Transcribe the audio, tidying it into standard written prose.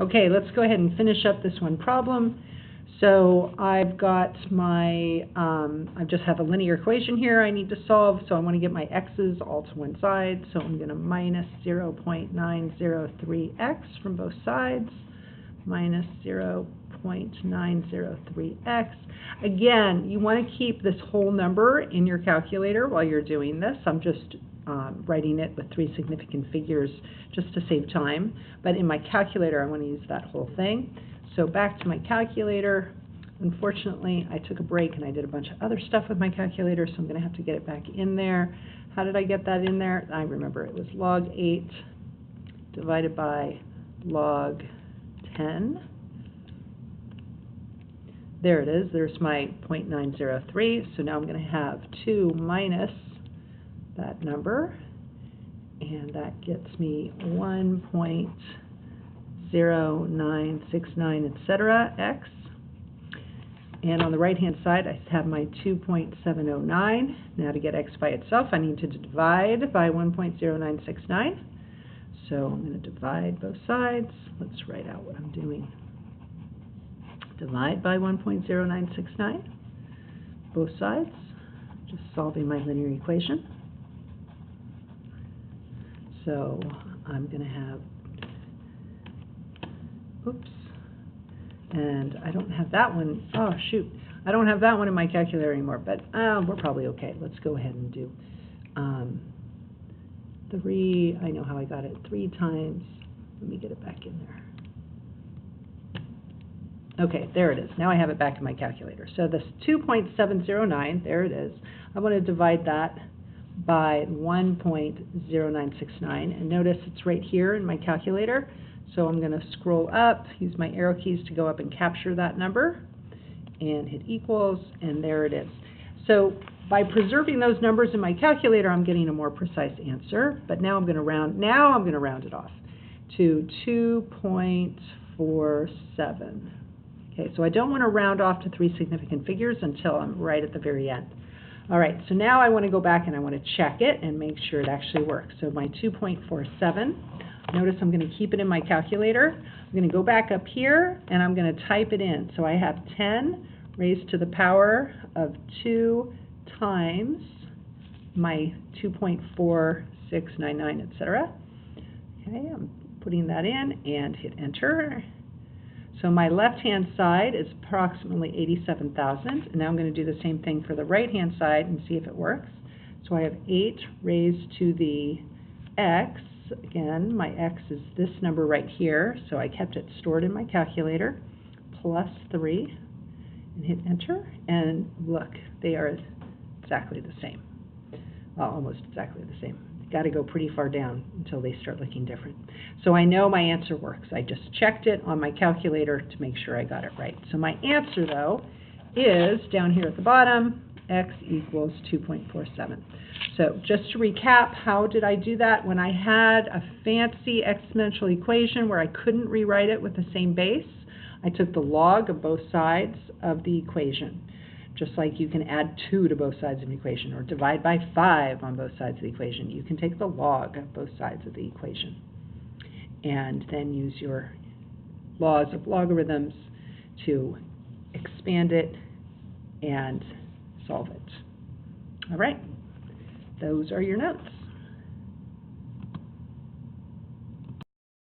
Okay, let's go ahead and finish up this one problem. So I've got my, I just have a linear equation here I need to solve, so I want to get my x's all to one side, so I'm going to minus 0.903x from both sides, minus 0.903x. Again, you want to keep this whole number in your calculator while you're doing this. I'm just writing it with 3 significant figures just to save time, but in my calculator I want to use that whole thing. So back to my calculator. Unfortunately, I took a break and I did a bunch of other stuff with my calculator, so I'm going to have to get it back in there. How did I get that in there? I remember it was log 8 divided by log 10. There it is. There's my 0.903. So now I'm going to have 2 minus that number, and that gets me 1.0969, etc. x. And on the right-hand side, I have my 2.709. Now to get x by itself, I need to divide by 1.0969. So I'm going to divide both sides. Let's write out what I'm doing. Divide by 1.0969, both sides, just solving my linear equation. So I'm going to have, oops, and I don't have that one. Oh, shoot. I don't have that one in my calculator anymore, but we're probably okay. Let's go ahead and do 3, I know how I got it, 3 times, let me get it back in there. Okay, there it is. Now I have it back in my calculator. So this 2.709, there it is. I want to divide that by 1.0969, and notice it's right here in my calculator. So I'm going to scroll up, use my arrow keys to go up and capture that number, and hit equals, and there it is. So by preserving those numbers in my calculator, I'm getting a more precise answer. But now I'm going to round. Now I'm going to round it off to 2.47. Okay, so I don't want to round off to 3 significant figures until I'm right at the very end. All right, so now I want to go back and I want to check it and make sure it actually works. So my 2.47, notice I'm going to keep it in my calculator. I'm going to go back up here and I'm going to type it in. So I have 10 raised to the power of 2 times my 2.4699, etc. Okay, I'm putting that in and hit enter. So my left-hand side is approximately 87,000, and now I'm going to do the same thing for the right-hand side and see if it works. So I have 8 raised to the x. Again, my x is this number right here, so I kept it stored in my calculator, plus 3, and hit enter, and look, they are exactly the same. Well, almost exactly the same. Got to go pretty far down until they start looking different. So I know my answer works. I just checked it on my calculator to make sure I got it right. So my answer, though, is down here at the bottom, x equals 2.47. So just to recap, how did I do that? When I had a fancy exponential equation where I couldn't rewrite it with the same base, I took the log of both sides of the equation. Just like you can add 2 to both sides of an equation or divide by 5 on both sides of the equation. You can take the log of both sides of the equation and then use your laws of logarithms to expand it and solve it. All right, those are your notes.